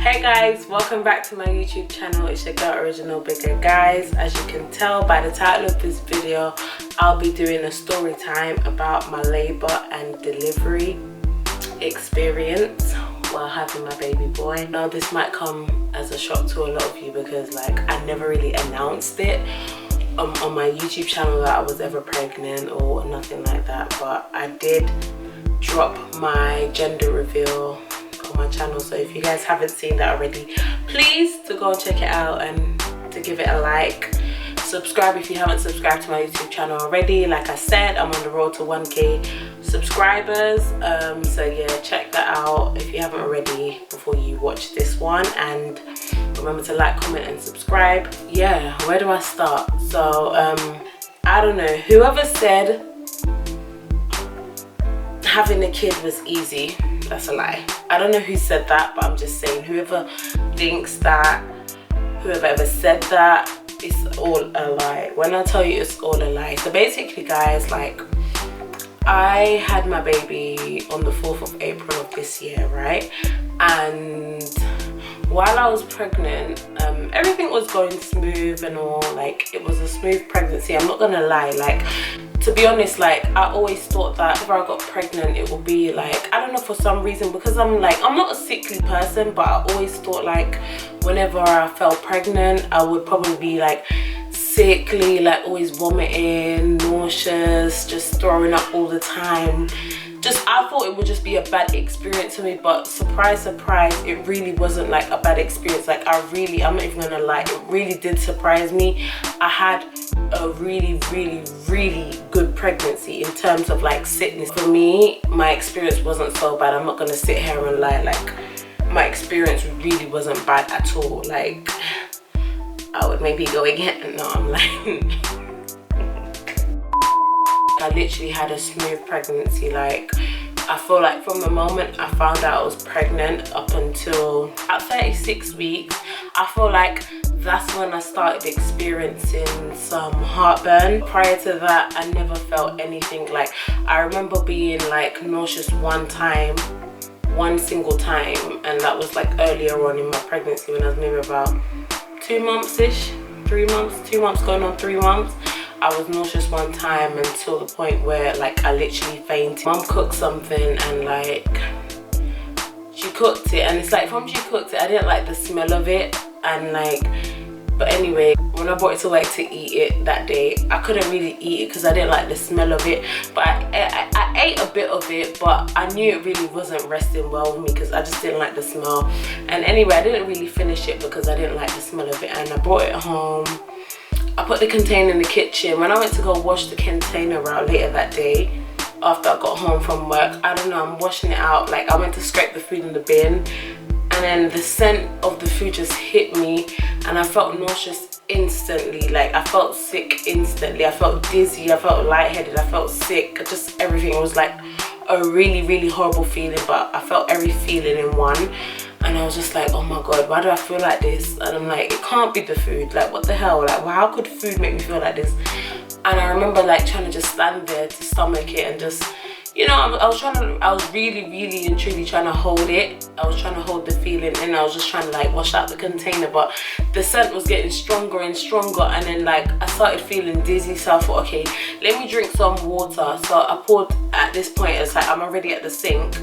Hey guys, welcome back to my YouTube channel. It's your girl Original Bigger. Guys, as you can tell by the title of this video, I'll be doing a story time about my labor and delivery experience while having my baby boy. Now this might come as a shock to a lot of you because I never really announced it on my YouTube channel that I was ever pregnant or nothing like that, but I did drop my gender reveal on my channel. So if you guys haven't seen that already, please to go and check it out and to give it a like. Subscribe if you haven't subscribed to my YouTube channel already. Like I said, I'm on the road to 1k subscribers, so yeah, check that out if you haven't already before you watch this one, and remember to like, comment and subscribe. Yeah, where do I start? So I don't know, whoever said having a kid was easy, that's a lie. I don't know who said that, but I'm just saying, whoever thinks that, whoever ever said that, it's all a lie. When I tell you it's all a lie. So basically guys, I had my baby on the 4th of April of this year, right? And while I was pregnant, everything was going smooth and all. It was a smooth pregnancy, I'm not gonna lie. To be honest, I always thought that if I got pregnant, it would be I don't know, for some reason, because I'm not a sickly person, but I always thought whenever I felt pregnant, I would probably be sickly, always vomiting, nauseous, just throwing up all the time. I thought it would just be a bad experience for me, but surprise, surprise, it really wasn't a bad experience. I'm not even gonna lie, it really did surprise me. I had a really good pregnancy in terms of sickness. For me, my experience wasn't so bad. I'm not gonna sit here and lie. My experience really wasn't bad at all. I would maybe go again. No, I'm lying. I literally had a smooth pregnancy. I feel from the moment I found out I was pregnant up until at 36 weeks, I feel that's when I started experiencing some heartburn. Prior to that, I never felt anything. I remember being nauseous one single time, and that was earlier on in my pregnancy when I was maybe about 2 months-ish, 3 months, 2 months going on 3 months. I was nauseous one time until the point where I literally fainted. Mum cooked something and she cooked it, and it's from she cooked it, I didn't like the smell of it, and but anyway, when I brought it to work to eat it that day, I couldn't really eat it because I didn't like the smell of it. But I ate a bit of it, but I knew it really wasn't resting well with me because I just didn't like the smell. And anyway, I didn't really finish it because I didn't like the smell of it, and I brought it home. I put the container in the kitchen. When I went to go wash the container out later that day, after I got home from work, I don't know, I'm washing it out. I went to scrape the food in the bin, and then the scent of the food just hit me, and I felt nauseous instantly. I felt sick instantly. I felt dizzy, I felt lightheaded, I felt sick. Just everything was a really horrible feeling, but I felt every feeling in one. And I was just oh my god, why do I feel like this? And I'm it can't be the food. What the hell? How could food make me feel like this? And I remember trying to just stand there to stomach it and just, I was really and truly trying to hold it. I was trying to hold the feeling, and I was just trying to wash out the container, but the scent was getting stronger and stronger, and then I started feeling dizzy. So I thought, okay, let me drink some water. So I poured, at this point it's I'm already at the sink,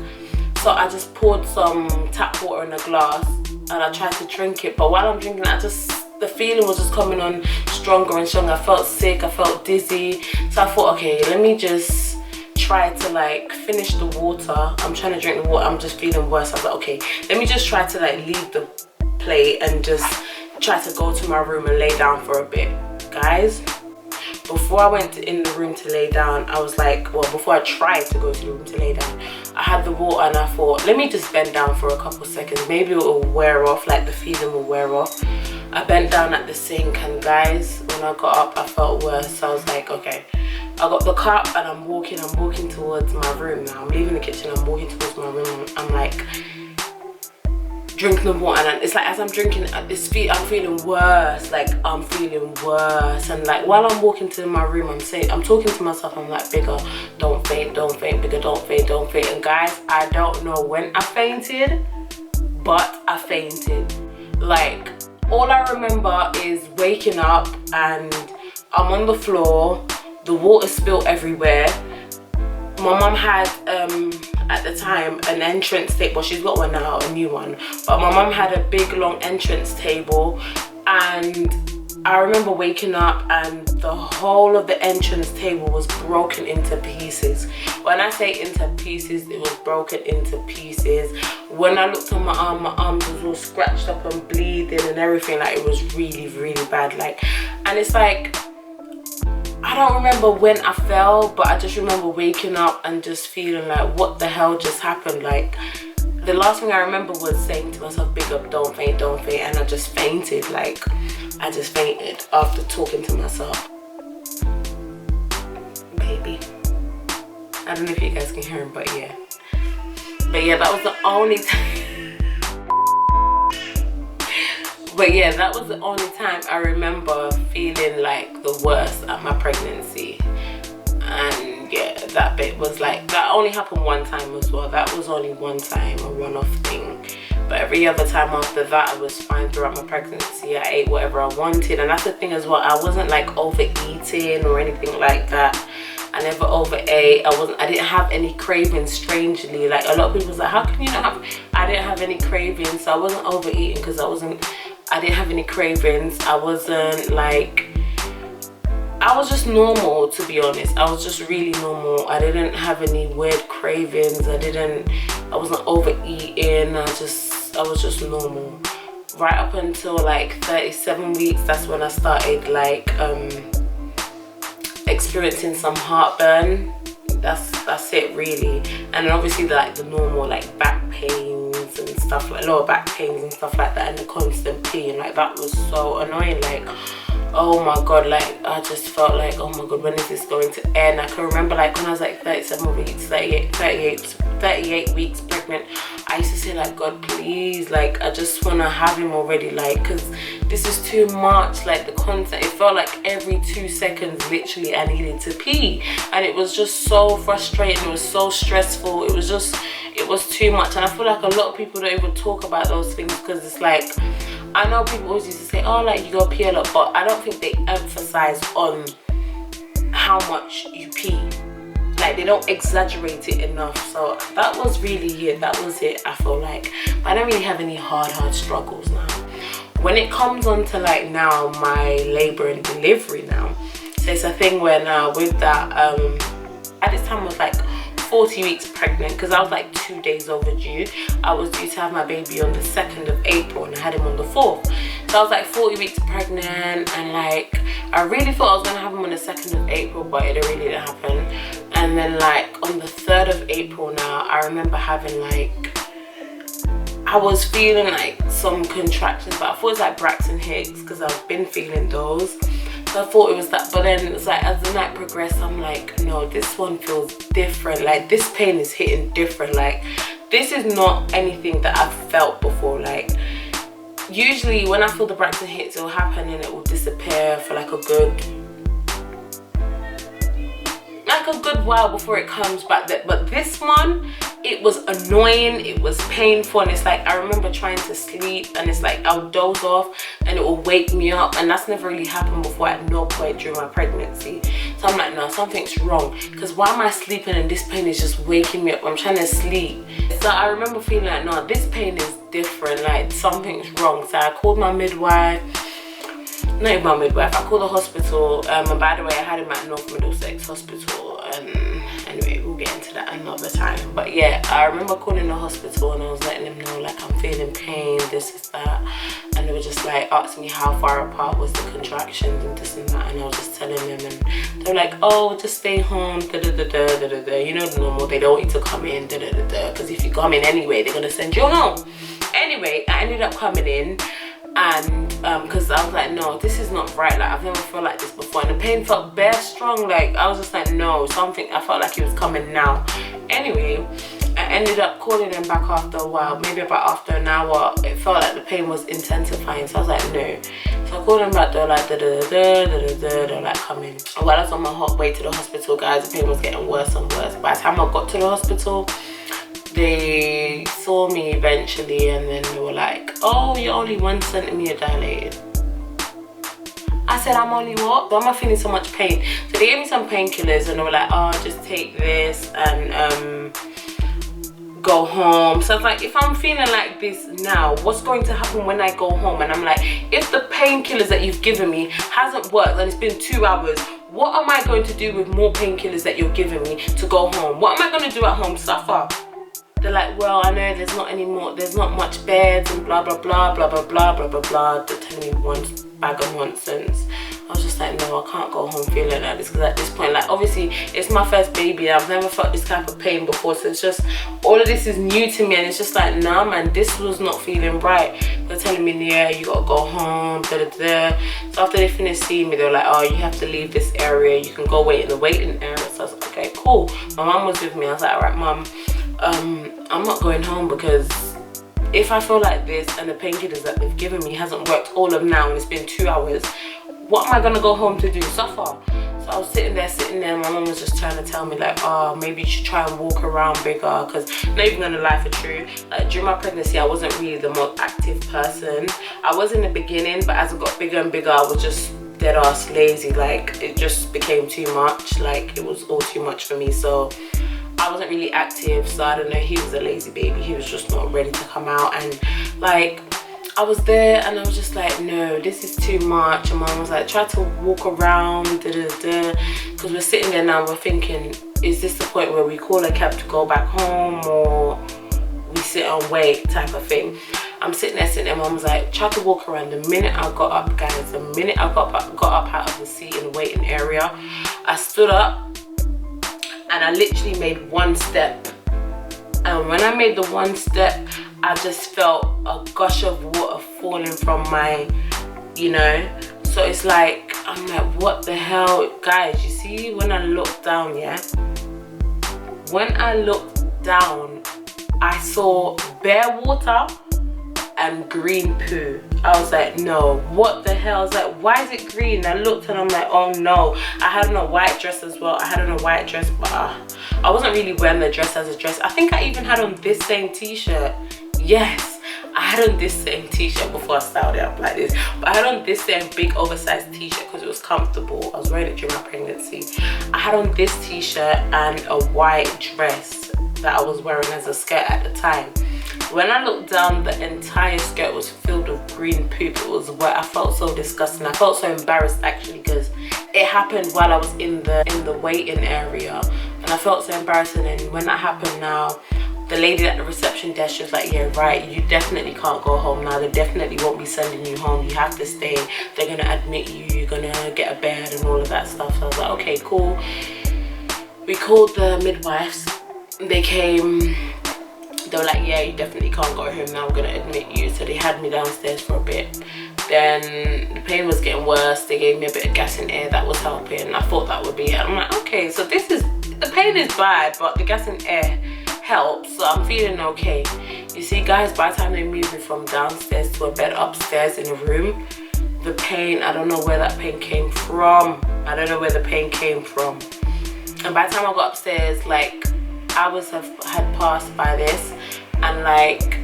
so I just poured some tap water in a glass and I tried to drink it. But while I'm drinking it, the feeling was just coming on stronger and stronger. I felt sick, I felt dizzy. So I thought, okay, let me just try to finish the water. I'm trying to drink the water, I'm just feeling worse. I was okay, let me just try to leave the plate and just try to go to my room and lay down for a bit. Guys, before I went in the room to lay down, I was before I tried to go to the room to lay down, I had the water and I thought, let me just bend down for a couple seconds, maybe it will wear off, the feeling will wear off. I bent down at the sink, and guys, when I got up I felt worse. So I was okay, I got the cup and I'm walking towards my room now. I'm leaving the kitchen, I'm walking towards my room. I'm drinking the water, and it's as I'm drinking, I'm feeling worse. I'm feeling worse, and while I'm walking to my room, I'm talking to myself. I'm Bigger, don't faint, Bigger, don't faint. And guys, I don't know when I fainted, but I fainted. Like, all I remember is waking up and I'm on the floor, the water spilled everywhere. My mum had at the time an entrance table. Well, she's got one now, a new one, but my mum had a big long entrance table, and I remember waking up and the whole of the entrance table was broken into pieces. When I say into pieces, it was broken into pieces. When I looked at my arms was all scratched up and bleeding and everything. Like, it was really, really bad. Like, and it's like, I don't remember when I fell, but I just remember waking up and just feeling like, what the hell just happened? Like, the last thing I remember was saying to myself, big up, don't faint, don't faint. And I just fainted. Like, I just fainted after talking to myself. Baby. I don't know if you guys can hear him, but yeah. But yeah, that was the only time. But yeah, that was the only time I remember feeling like the worst at my pregnancy. And yeah, that bit was like, that only happened one time as well. That was only one time, a one-off thing. But every other time after that, I was fine throughout my pregnancy. I ate whatever I wanted. And that's the thing as well, I wasn't like overeating or anything like that. I never overate. I didn't have any cravings, strangely. Like, a lot of people was like, how can you not have? I didn't have any cravings, so I wasn't overeating because I didn't have any cravings. I wasn't like, I was just normal, to be honest. I was just really normal. I didn't have any weird cravings. I wasn't overeating. I was just normal. Right up until like 37 weeks, that's when I started like experiencing some heartburn. That's it really. And then obviously like the normal like back pains and stuff, like lower back pains and stuff like that, and the constant peeing. Like, that was so annoying. Like, oh my god, like I just felt like, oh my god, when is this going to end? I can remember like when I was like 37 weeks, 38 weeks pregnant, I used to say like, God, please, like I just want to have him already, like, because this is too much. Like, the constant, it felt like every 2 seconds literally I needed to pee, and it was just so frustrating. It was so stressful. It was too much. And I feel like a lot of people don't even talk about those things, because it's like, I know people always used to say, oh, like you go pee a lot, but I don't think they emphasize on how much you pee. Like, they don't exaggerate it enough. So that was really it. That was it, I feel like. But I don't really have any hard struggles now. When it comes on to like now my labor and delivery now, so it's a thing when with that at this time I was like 40 weeks pregnant, because I was like 2 days overdue. I was due to have my baby on the 2nd of April and I had him on the 4th. So I was like 40 weeks pregnant, and like I really thought I was gonna have him on the 2nd of April, but it really didn't happen. And then like on the 3rd of April now, I remember having like, I was feeling like some contractions, but I thought it was like Braxton Hicks because I've been feeling those. So I thought it was that, but then it's like as the night progressed, I'm like, no, this one feels different. Like, this pain is hitting different. Like, this is not anything that I've felt before. Like, usually when I feel the Braxton Hicks, it will happen and it will disappear for like a good while before it comes back. But this one, it was annoying, it was painful, and it's like I remember trying to sleep and it's like I would doze off and it will wake me up, and that's never really happened before at no point during my pregnancy. So I'm like, no, something's wrong, because why am I sleeping and this pain is just waking me up? I'm trying to sleep. So I remember feeling like, no, this pain is different, like something's wrong. So I called my midwife. Not even my midwife, I called the hospital, and by the way, I had him at North Middlesex Hospital, and anyway, we'll get into that another time. But yeah, I remember calling the hospital and I was letting them know like I'm feeling pain, this is that, and they were just like asking me how far apart was the contractions and this and that, and I was just telling them, and they were like, oh, just stay home, da da da da da da da, you know the normal, they don't want you to come in, da da da da, because if you come in anyway, they're gonna send you home. Anyway, I ended up coming in, and because I was like, no, this is not right, like I've never felt like this before, and the pain felt bare strong. Like, I was just like, no, something, I felt like it was coming now. Anyway, I ended up calling them back after a while, maybe about after an hour. It felt like the pain was intensifying, so I was like, no. So I called them back, they were like, da da da da da da, they were like, come in. And while I was on my hot way to the hospital, guys, the pain was getting worse and worse. By the time I got to the hospital, they saw me eventually, and then they were like, oh, you're only 1 centimeter dilated. I said, I'm only what? Why am I feeling so much pain? So they gave me some painkillers, and they were like, oh, just take this and go home. So it's like, if I'm feeling like this now, what's going to happen when I go home? And I'm like, if the painkillers that you've given me hasn't worked and it's been 2 hours, what am I going to do with more painkillers that you're giving me to go home? What am I going to do at home? Suffer? They're like, well, I know there's not much beds and blah blah blah blah blah blah blah blah blah. They're telling me one bag of nonsense. I was just like, no, I can't go home feeling like this, because at this point, like, obviously it's my first baby. I've never felt this type of pain before, so it's just, all of this is new to me, and it's just like, nah man, this was not feeling right. They're telling me, yeah, you gotta go home, da da da. So after they finished seeing me, they were like, oh, you have to leave this area, you can go wait in the waiting area. So I was like, okay, cool. My mum was with me. I was like, all right mum, I'm not going home, because if I feel like this and the painkillers that they've given me hasn't worked all of now and it's been 2 hours, what am I gonna go home to do? Suffer? So I was sitting there, my mum was just trying to tell me like, oh, maybe you should try and walk around bigger, because not even gonna lie, for true, like during my pregnancy I wasn't really the most active person. I was in the beginning, but as I got bigger and bigger, I was just dead ass lazy. Like, it just became too much, like it was all too much for me. So I wasn't really active, so I don't know, he was a lazy baby, he was just not ready to come out. And like, I was there and I was just like, no, this is too much. And mom was like, try to walk around, because we're sitting there now, we're thinking, is this the point where we call a cab to go back home, or we sit and wait type of thing? I'm sitting there, mom was like, try to walk around. The minute I got up, guys, the minute I got up out of the seat in the waiting area, I stood up and I literally made 1 step. And when I made the 1 step, I just felt a gush of water falling from my, you know. So it's like, I'm like, what the hell? Guys, you see, when I looked down, yeah? When I looked down, I saw bare water and green poo. I was like, no, what the hell? I was like, why is it green? I looked and I'm like, oh no. I had on a white dress as well. I had on a white dress, but I wasn't really wearing the dress as a dress. I think I even had on this same t-shirt. Yes, I had on this same t-shirt before I styled it up like this. But I had on this same big oversized t-shirt because it was comfortable. I was wearing it during my pregnancy. I had on this t-shirt and a white dress that I was wearing as a skirt at the time. When I looked down, the entire skirt was filled with green poop. It was wet. I felt so disgusting. I felt so embarrassed actually, because it happened while I was in the waiting area, and I felt so embarrassed. And then when that happened, now the lady at the reception desk, she was like, yeah, right, you definitely can't go home now. They definitely won't be sending you home. You have to stay. They're gonna admit you. You're gonna get a bed and all of that stuff. So I was like, okay, cool. We called the midwives. They came. They were like, yeah, you definitely can't go home now, we're gonna admit you. So they had me downstairs for a bit. Then the pain was getting worse. They gave me a bit of gas and air, that was helping. I thought that would be it. I'm like, okay, so the pain is bad, but the gas and air helps, so I'm feeling okay. You see, guys, by the time they moved me from downstairs to a bed upstairs in a room, the pain, I don't know where that pain came from. I don't know where the pain came from. And by the time I got upstairs, like, hours had passed by this, and like,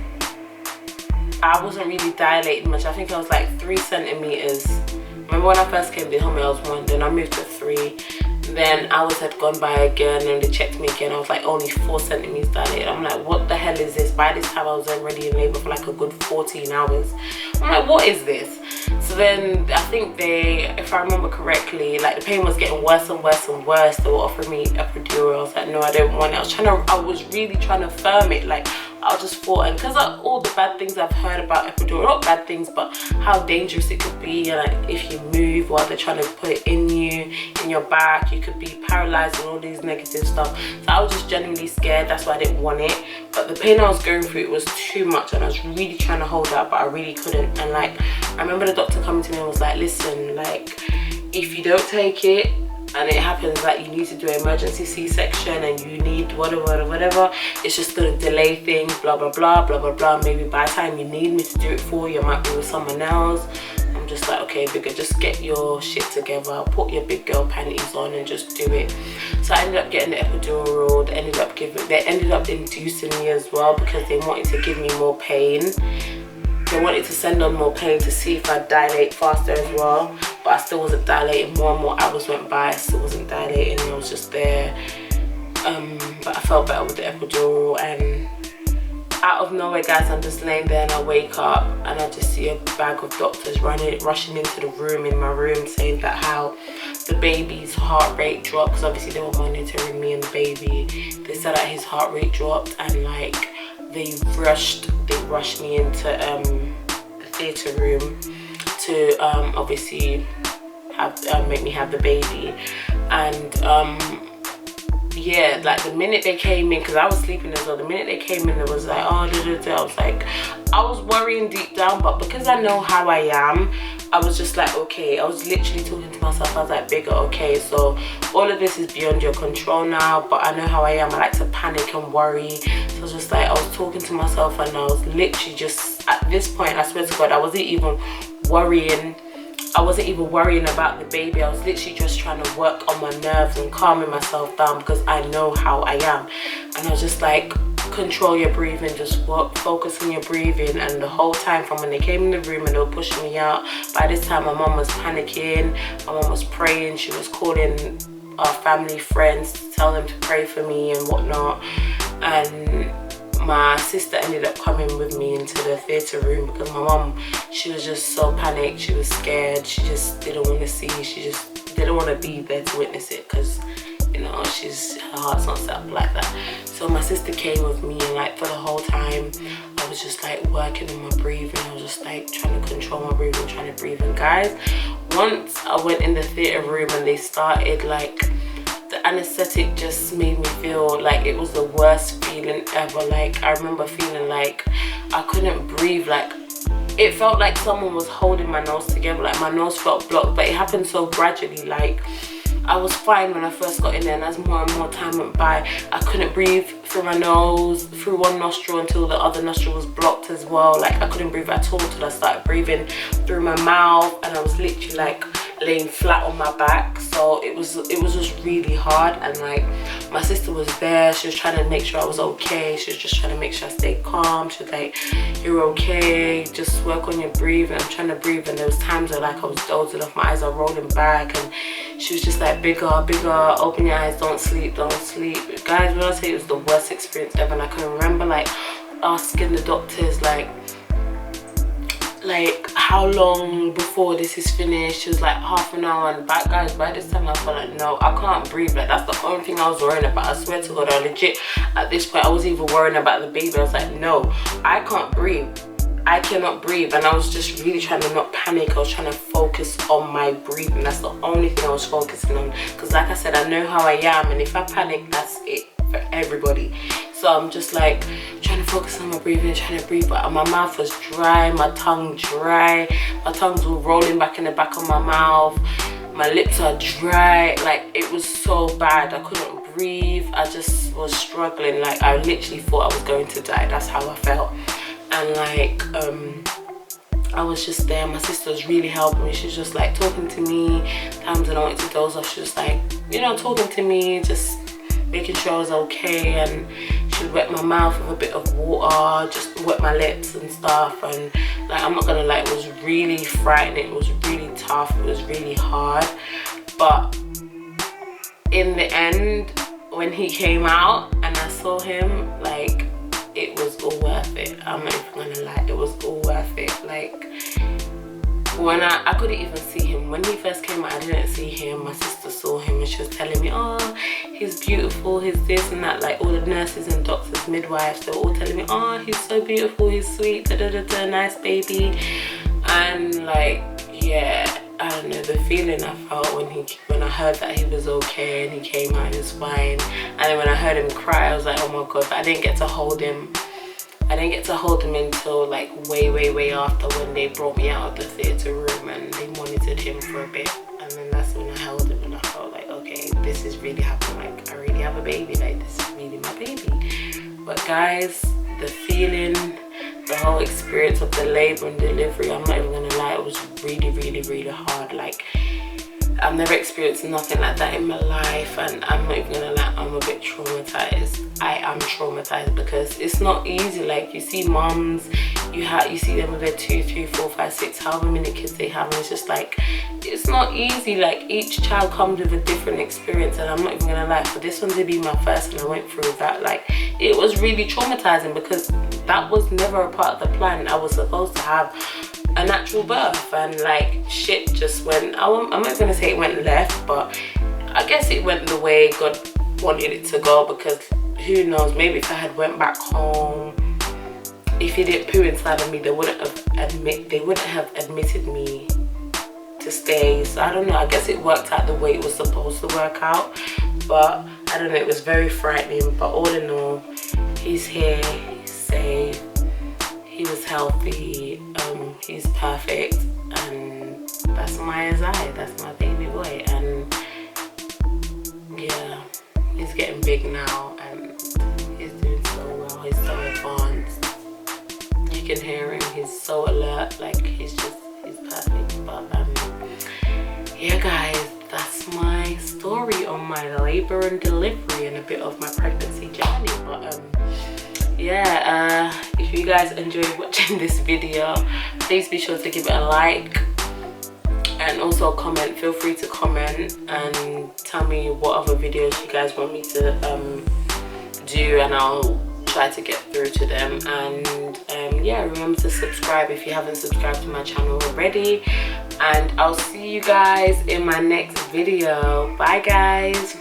I wasn't really dilating much. I think I was like 3 centimeters. Remember when I first came, they told me I was 1, then I moved to 3. Then hours had gone by again, and they checked me again. I was like only 4 centimeters dilated. I'm like, what the hell is this? By this time I was already in labor for like a good 14 hours. I'm like, what is this? So then I think they, if I remember correctly, like the pain was getting worse and worse and worse. They were offering me epidural. I was like, no, I don't want it. I was really trying to firm it. Like, I just thought, and because of all the bad things I've heard about epidural, not bad things, but how dangerous it could be, and like if you move while they're trying to put it in you, in your back, you could be paralyzed and all these negative stuff. So I was just genuinely scared. That's why I didn't want it. But the pain I was going through, it was too much, and I was really trying to hold out, but I really couldn't. And like, I remember the doctor coming to me and was like, listen, like, if you don't take it and it happens that you need to do an emergency C-section and you need whatever, it's just gonna delay things, blah blah blah blah blah blah. Maybe by the time you need me to do it for you, I might be with someone else. I'm I'm just like, okay, bigger, just get your shit together, put your big girl panties on and just do it. So I ended up getting the epidural. They ended up inducing me as well because they wanted to give me more pain. They wanted to send on more pain to see if I'd dilate faster as well, but I still wasn't dilating. More and more hours went by, I still wasn't dilating. I was just there, but I felt better with the epidural. And out of nowhere, guys, I'm just laying there and I wake up and I just see a bag of doctors rushing into the room, in my room, saying that how the baby's heart rate dropped, because obviously they were monitoring me and the baby. They said that his heart rate dropped, and like they rushed me into the theatre room to obviously make me have the baby. And yeah, like the minute they came in, because I was sleeping as well, the minute they came in, it was like, oh, I was like, I was worrying deep down, but because I know how I am, I was just like, okay. I was literally talking to myself. I was like, bigger, okay, so all of this is beyond your control now, but I know how I am. I like to panic and worry. So I was just like, I was talking to myself, and I was literally just, at this point, I swear to God, I wasn't even worrying. I wasn't even worrying about the baby. I was literally just trying to work on my nerves and calming myself down, because I know how I am. And I was just like, control your breathing, just focus on your breathing. And the whole time, from when they came in the room and they were pushing me out, by this time my mom was panicking, my mom was praying, she was calling our family friends to tell them to pray for me and whatnot. And my sister ended up coming with me into the theatre room, because my mom, she was just so panicked, she was scared, she just didn't want to see, she just didn't want to be there to witness it, because you know, her heart's not set up like that. So my sister came with me, and like for the whole time I was just like working on my breathing. I was just like trying to control my breathing, trying to breathe. And guys, once I went in the theatre room and they started, like, the anesthetic just made me feel like it was the worst feeling ever. Like, I remember feeling like I couldn't breathe. Like, it felt like someone was holding my nose together. Like, my nose felt blocked, but it happened so gradually. Like, I was fine when I first got in there, and as more and more time went by, I couldn't breathe through my nose, through one nostril, until the other nostril was blocked as well. Like, I couldn't breathe at all until I started breathing through my mouth, and I was literally like laying flat on my back. So it was just really hard. And like, my sister was there, she was trying to make sure I was okay, she was just trying to make sure I stayed calm. She was like, you're okay, just work on your breathing. I'm trying to breathe, and there was times where like I was dozing off, my eyes are rolling back, and she was just like, bigger, open your eyes, don't sleep. Guys, when I say it was the worst experience ever, and I can remember like asking the doctors like how long before this is finished. She was like, half an hour. And back, guys, by this time I felt like, no, I can't breathe. Like, that's the only thing I was worrying about. I swear to God, I legit, at this point, I wasn't even worrying about the baby. I was like, no, I can't breathe, I cannot breathe. And I was just really trying to not panic. I was trying to focus on my breathing. That's the only thing I was focusing on, because like I said, I know how I am, and if I panic, that's it for everybody. So I'm just like trying to focus on my breathing, trying to breathe, but my mouth was dry, my tongue dry, my tongues were rolling back in the back of my mouth, my lips are dry. Like, it was so bad, I couldn't breathe, I just was struggling. Like, I literally thought I was going to die. That's how I felt. And like, I was just there. My sister was really helping me. She was just like talking to me. Times when I wanted to doze off, she was like, you know, talking to me, just making sure I was okay. And she would wet my mouth with a bit of water, just wet my lips and stuff. And like, I'm not gonna lie, it was really frightening, it was really tough, it was really hard. But in the end, when he came out and I saw him, like, it was all worth it. I'm not even gonna lie, it was all worth it. Like, when I couldn't even see him. When he first came out, I didn't see him. My sister saw him and she was telling me, oh, he's beautiful, he's this and that. Like, all the nurses and doctors, midwives, they were all telling me, oh, he's so beautiful, he's sweet, nice baby. And like, yeah, I don't know, the feeling I felt when I heard that he was okay and he came out, he was fine. And then when I heard him cry, I was like, oh my God. But I didn't get to hold him. I didn't get to hold him until like way after, when they brought me out of the theatre room and they monitored him for a bit. And then that's when I held him and I felt like, okay, this is really happening. Like, I really have a baby. Like, this is really my baby. But guys, the feeling, the whole experience of the labour and delivery, I'm not even gonna lie, it was really, really, really hard. Like, I've never experienced nothing like that in my life, and I'm not even gonna lie, I'm a bit traumatized. I am traumatized because it's not easy. Like, you see moms, you see them with their 2, 3, 4, 5, 6, however many kids they have, and it's just like, it's not easy. Like, each child comes with a different experience, and I'm not even gonna lie, for this one to be my first and I went through that, like, it was really traumatizing because that was never a part of the plan. I was supposed to have a natural birth, and like, shit just went, I'm not gonna say it went left, but I guess it went the way God wanted it to go, because who knows, maybe if I had went back home, if he didn't poo inside of me, they wouldn't have admitted me to stay. So I don't know, I guess it worked out the way it was supposed to work out, but I don't know, it was very frightening. But all in all, he's here, he's safe, he was healthy, he's perfect, and that's my Isaiah, that's my baby boy. And yeah, he's getting big now, and he's doing so well, he's so advanced. You can hear him, he's so alert, like, he's perfect. But yeah guys, that's my story on my labor and delivery and a bit of my pregnancy journey. But yeah, if you guys enjoyed watching this video, please be sure to give it a like, and also comment. Feel free to comment and tell me what other videos you guys want me to do, and I'll try to get through to them. And yeah, remember to subscribe if you haven't subscribed to my channel already, and I'll see you guys in my next video. Bye guys.